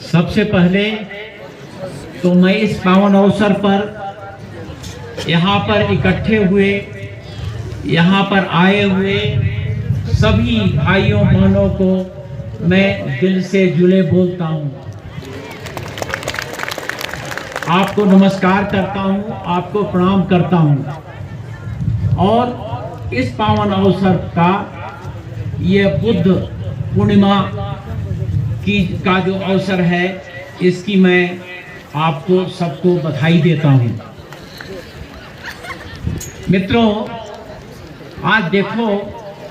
सबसे पहले तो मैं इस पावन अवसर पर यहाँ पर इकट्ठे हुए, यहाँ पर आए हुए सभी भाइयों बहनों को मैं दिल से जुड़े बोलता हूँ। आपको नमस्कार करता हूँ, आपको प्रणाम करता हूँ। और इस पावन अवसर का ये बुद्ध पूर्णिमा का जो अवसर है, इसकी मैं आपको सबको बधाई देता हूँ। मित्रों, आज देखो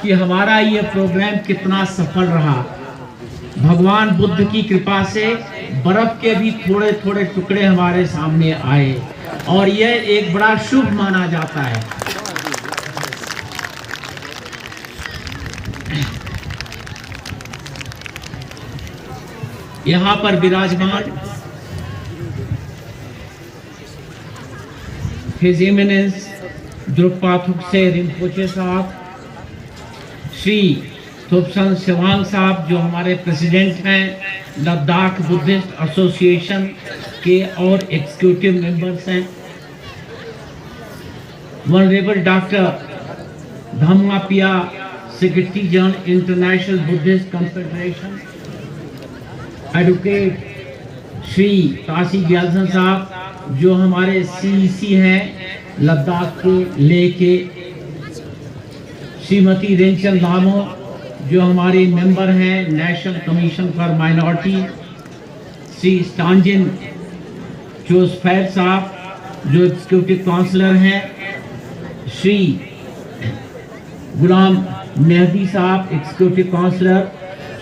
कि हमारा ये प्रोग्राम कितना सफल रहा। भगवान बुद्ध की कृपा से बर्फ के भी थोड़े थोड़े टुकड़े हमारे सामने आए और यह एक बड़ा शुभ माना जाता है। यहाँ पर विराजमान हिज इमिनेंस द्रुकपा थुकसे रिम्पोचे साहब, श्री थोपसन सेवांग साहब जो हमारे प्रेसिडेंट हैं लद्दाख बुद्धिस्ट एसोसिएशन के और एग्जीक्यूटिव मेंबर्स हैं, venerable doctor Dhammapiya secretary general international Buddhist confederation, advocate Shri Tashi Gyalson साहब जो हमारे सीईसी हैं लद्दाख के लेके, श्रीमती रेंचल नामो जो हमारे मेंबर हैं national commission for minority, Shri Stanzin Josphair साहब जो एग्जीक्यूटिव काउंसलर हैं, श्री गुलाम मेहदी साहब एग्जीक्यूटिव काउंसलर,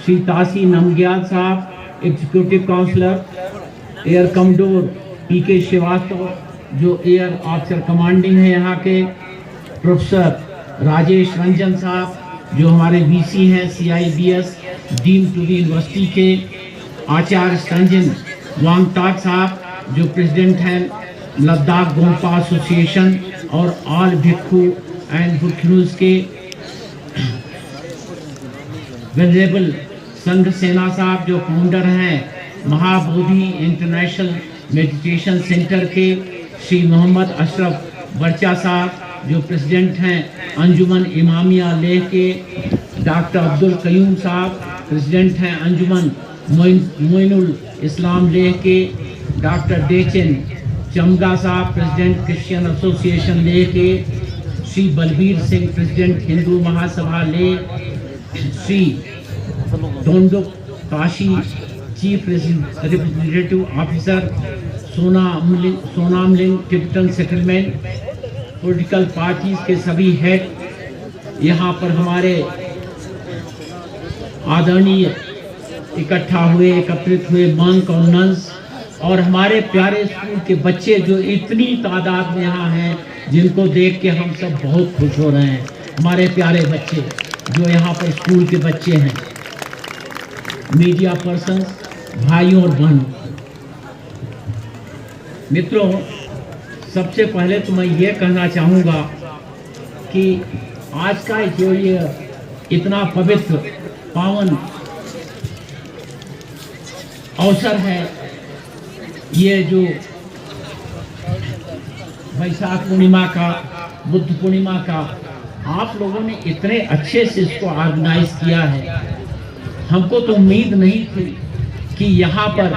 श्री तासी नमग्याल साहब executive councillor, air commodore PK Srivastava जो एयर ऑफिसर कमांडिंग है यहाँ के, प्रोफेसर राजेश रंजन साहब जो हमारे वीसी हैं CIBS deemed to be university के, आचार्य संजन वांगटाक साहब जो प्रेसिडेंट हैं लद्दाख गोम्पा एसोसिएशन और ऑल भिक्खू एंड भिक्खुनीज के, वेनरेबल संघ सेना साहब जो फाउंडर हैं महाबोधि इंटरनेशनल मेडिटेशन सेंटर के, श्री मोहम्मद अशरफ बर्चा साहब जो प्रेसिडेंट हैं अंजुमन इमामिया लेह के, डॉक्टर अब्दुल कयूम साहब प्रेसिडेंट हैं अंजुमन मोइनुल इस्लाम लेह के, डॉक्टर डेचन चमगा साहब प्रेसिडेंट क्रिश्चियन एसोसिएशन लेह के, Shri Balbir Singh president Hindu Mahasabha Leh, Shri Donduk Kashi chief representative officer Sonamling Tibetan settlement, political parties के सभी हेड यहाँ पर हमारे आदरणीय इकट्ठा हुए, एकत्रित हुए, मंक और नन्स और हमारे प्यारे स्कूल के बच्चे जो इतनी तादाद में यहाँ हैं, जिनको देख के हम सब बहुत खुश हो रहे हैं। हमारे प्यारे बच्चे जो यहाँ पर स्कूल के बच्चे हैं, मीडिया पर्सन्स, भाइयों और बहनों, मित्रों, सबसे पहले तो मैं ये कहना चाहूँगा कि आज का जो ये इतना पवित्र पावन अवसर है, ये जो वैशाख पूर्णिमा का, बुद्ध पूर्णिमा का, आप लोगों ने इतने अच्छे से इसको ऑर्गेनाइज किया है। हमको तो उम्मीद नहीं थी कि यहाँ पर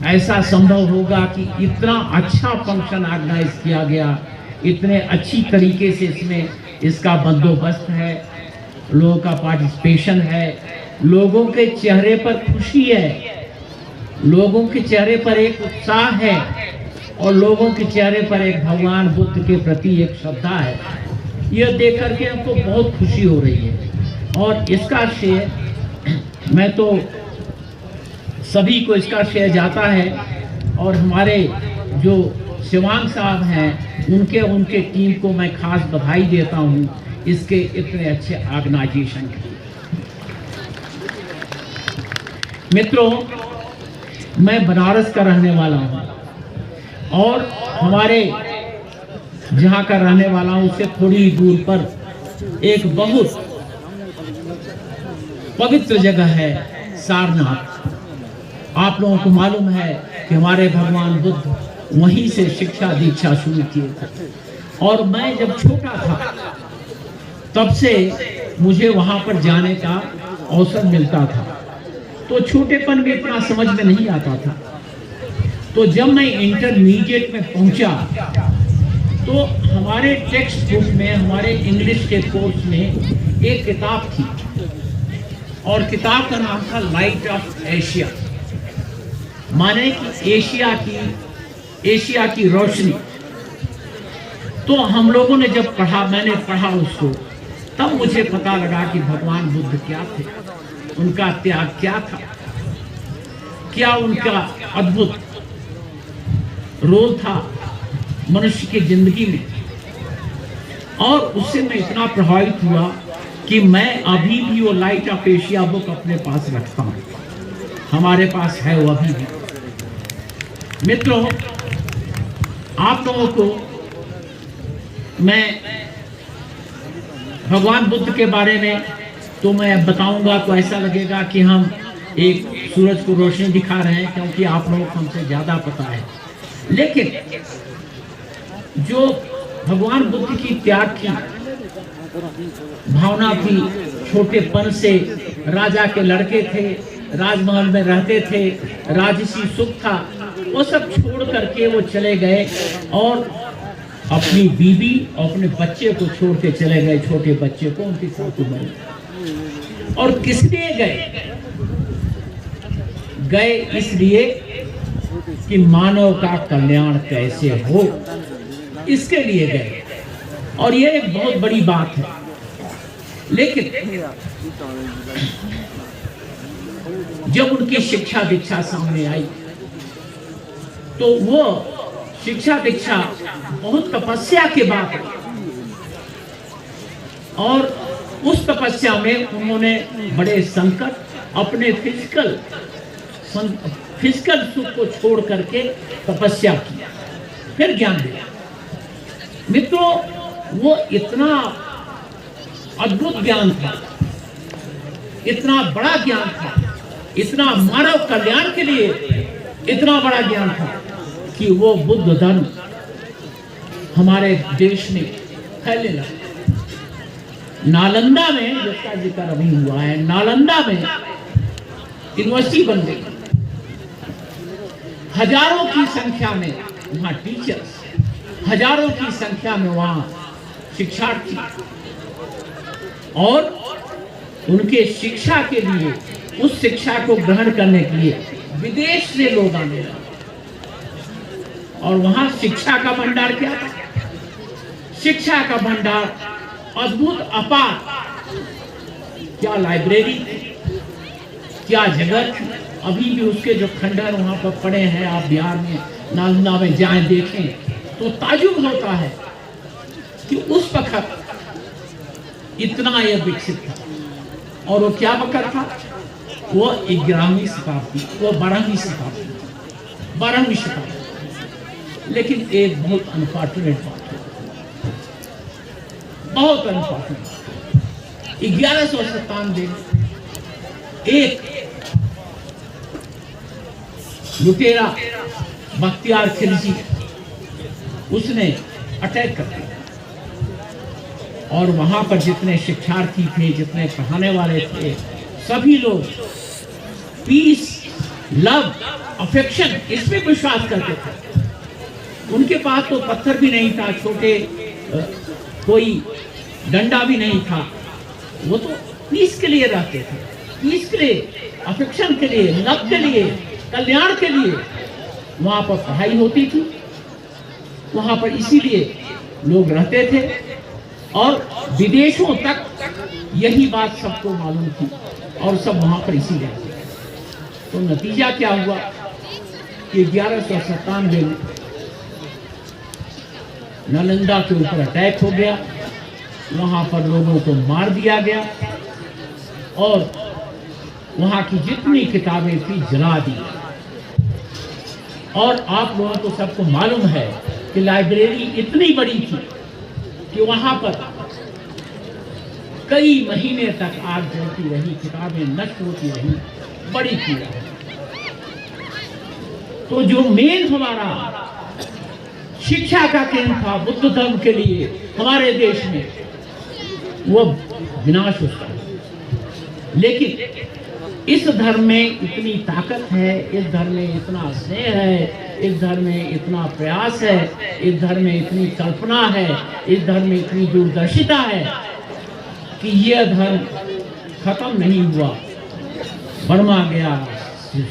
ऐसा संभव होगा कि इतना अच्छा फंक्शन ऑर्गेनाइज किया गया, इतने अच्छी तरीके से इसमें इसका बंदोबस्त है, लोगों का पार्टिसिपेशन है, लोगों के चेहरे पर खुशी है, लोगों के चेहरे पर एक उत्साह है और लोगों के चेहरे पर एक भगवान बुद्ध के प्रति एक श्रद्धा है। यह देख करके हमको बहुत खुशी हो रही है और इसका श्रेय मैं तो सभी को इसका श्रेय जाता है और हमारे जो सेवांग साहब हैं उनके टीम को मैं खास बधाई देता हूं इसके इतने अच्छे ऑर्गेनाइजेशन के। मित्रों, मैं बनारस का रहने वाला हूं और हमारे जहाँ का रहने वाला हूँ, उससे थोड़ी ही दूर पर एक बहुत पवित्र जगह है सारनाथ। आप लोगों को मालूम है कि हमारे भगवान बुद्ध वहीं से शिक्षा दीक्षा शुरू किए थे। और मैं जब छोटा था तब से मुझे वहां पर जाने का अवसर मिलता था। तो छोटेपन में इतना समझ में नहीं आता था। तो जब मैं इंटरमीडिएट में पहुंचा तो हमारे टेक्स्ट बुक में, हमारे इंग्लिश के कोर्स में एक किताब थी और किताब का नाम था लाइट ऑफ एशिया, माने कि एशिया की रोशनी। तो हम लोगों ने जब पढ़ा, मैंने पढ़ा उसको, तब मुझे पता लगा कि भगवान बुद्ध क्या थे, उनका त्याग क्या था, क्या उनका अद्भुत रोल था मनुष्य की जिंदगी में। और उससे मैं इतना प्रभावित हुआ कि मैं अभी भी वो लाइट ऑफ एशिया बुक अपने पास रखता हूँ, हमारे पास है वो अभी भी। मित्रों, आप लोगों को मैं भगवान बुद्ध के बारे में तो मैं बताऊंगा तो ऐसा लगेगा कि हम एक सूरज को रोशनी दिखा रहे हैं, क्योंकि आप लोगों को हमसे ज्यादा पता है। लेकिन जो भगवान बुद्ध की त्याग की भावना थी, छोटेपन से राजा के लड़के थे, राजमहल में रहते थे, राजसी सुख था, वो सब छोड़ करके वो चले गए और अपनी बीवी और अपने बच्चे को छोड़ के चले गए, छोटे बच्चे को, उनके साथ उम्र। और किस लिए गए? इसलिए कि मानव का कल्याण कैसे हो, इसके लिए गए। और ये एक बहुत बड़ी बात है। लेकिन जब उनकी शिक्षा दीक्षा सामने आई तो वो शिक्षा दीक्षा बहुत तपस्या के बाद, और उस तपस्या में उन्होंने बड़े संकट, अपने फिजिकल सुख को छोड़ करके तपस्या की, फिर ज्ञान दिया। मित्रों, वो इतना अद्भुत ज्ञान था, इतना बड़ा ज्ञान था, इतना मानव कल्याण के लिए इतना बड़ा ज्ञान था कि वो बुद्ध धर्म हमारे देश में फैलने लगा। नालंदा में, जिसका जिक्र अभी हुआ है, नालंदा में यूनिवर्सिटी बन गई। हजारों की संख्या में वहां टीचर्स, हजारों की संख्या में वहां शिक्षार्थी, और उनके शिक्षा के लिए, उस शिक्षा को ग्रहण करने के लिए विदेश से लोग आने लगे। और वहां शिक्षा का भंडार क्या था? शिक्षा का भंडार अद्भुत, अपार। क्या लाइब्रेरी थी, क्या जगह थी। अभी भी उसके जो खंडहर वहां पर पड़े हैं, आप बिहार में नालंदा में जाएं, देखें तो ताजुब होता है कि उस वक्त इतना यह विकसित था। और वो क्या वक्त था? वो 11वीं शताब्दी, वो 12वीं शताब्दी। लेकिन एक बहुत अनफॉर्चुनेट बात है, बहुत अनफॉर्चुनेट। 1197 में एक लुटेरा बख्तियार खिलजी, उसने अटैक कर दिया और वहां पर जितने शिक्षार्थी थे, जितने पढ़ाने वाले थे, सभी लोग पीस, लव, अफेक्शन, इसमें विश्वास करते थे। उनके पास तो पत्थर भी नहीं था, छोटे कोई डंडा भी नहीं था। वो तो पीस के लिए रहते थे, पीस के लिए, अफेक्शन के लिए, लव के लिए, कल्याण के लिए वहां पर पढ़ाई होती थी, वहां पर इसीलिए लोग रहते थे। और विदेशों तक यही बात सबको मालूम थी और सब वहां पर इसीलिए। तो नतीजा क्या हुआ कि 1197 में नालंदा के ऊपर अटैक हो गया, वहां पर लोगों को मार दिया गया और वहां की जितनी किताबें थी जला दी। और आप लोगों को सबको मालूम है कि लाइब्रेरी इतनी बड़ी थी कि वहां पर कई महीने तक आग जलती रही, किताबें नष्ट होती रही, बड़ी पीड़ा। तो जो मेन हमारा शिक्षा का केंद्र था बुद्ध धर्म के लिए हमारे देश में, वो विनाश उसका। लेकिन इस धर्म में इतनी ताकत है, इस धर्म में इतना स्नेह है, इस धर्म में इतना प्रयास है, इस धर्म में इतनी कल्पना है, इस धर्म में इतनी दूरदर्शिता है कि यह धर्म खत्म नहीं हुआ। बर्मा गया,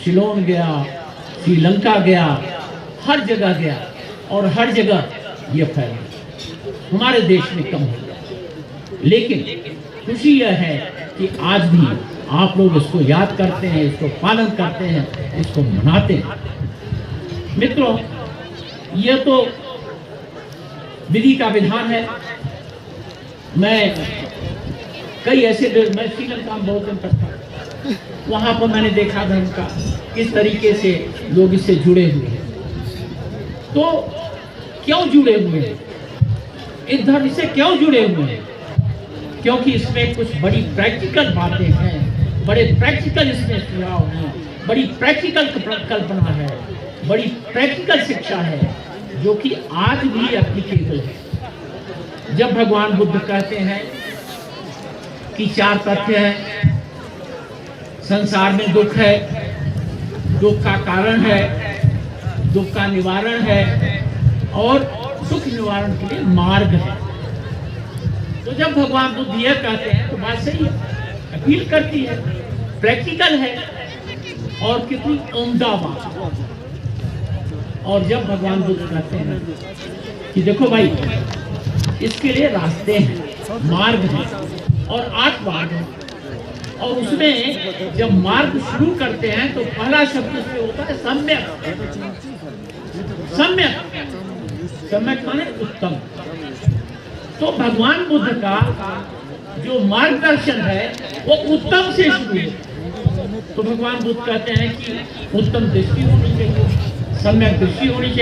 सिलोन गया, श्रीलंका गया, हर जगह गया और हर जगह यह फैल गया, हमारे देश में कम हो गया। लेकिन खुशी यह है कि आज भी आप लोग इसको याद करते हैं, इसको पालन करते हैं, इसको मनाते हैं। मित्रों, यह तो विधि का विधान है। मैं कई ऐसे मैं श्रीलंका में बहुत दिन तक था, वहां पर मैंने देखा धर्म का किस तरीके से लोग इससे जुड़े हुए हैं। तो क्यों जुड़े हुए हैं इस धर्म से, क्यों जुड़े हुए हैं? क्योंकि इसमें कुछ बड़ी प्रैक्टिकल बातें हैं, बड़े प्रैक्टिकल इसमें सुझाव हैं, बड़ी प्रैक्टिकल कल्पना है, बड़ी प्रैक्टिकल शिक्षा है जो कि आज भी एप्लीकेबल है। जब भगवान बुद्ध कहते हैं कि 4 तथ्य है, संसार में दुख है, दुख का कारण है, दुख का निवारण है और सुख निवारण के लिए मार्ग है। तो जब भगवान बुद्ध यह कहते हैं तो बात सही है, अपील करती है, प्रैक्टिकल है और कितनी उम्दा बात। और जब भगवान बुद्ध कहते हैं कि देखो भाई, इसके लिए रास्ते हैं, मार्ग हैं और 8 मार्ग हैं, और उसमें जब मार्ग शुरू करते हैं तो पहला शब्द उसमें होता है सम्यक। सम्यक, सम्यक माने उत्तम। तो भगवान बुद्ध का जो मार्गदर्शन है वो उत्तम से शुरू है। तो भगवान बुद्ध कहते हैं कि उत्तम दृष्टि होनी चाहिए, सम्यक दृष्टि होनी चाहिए।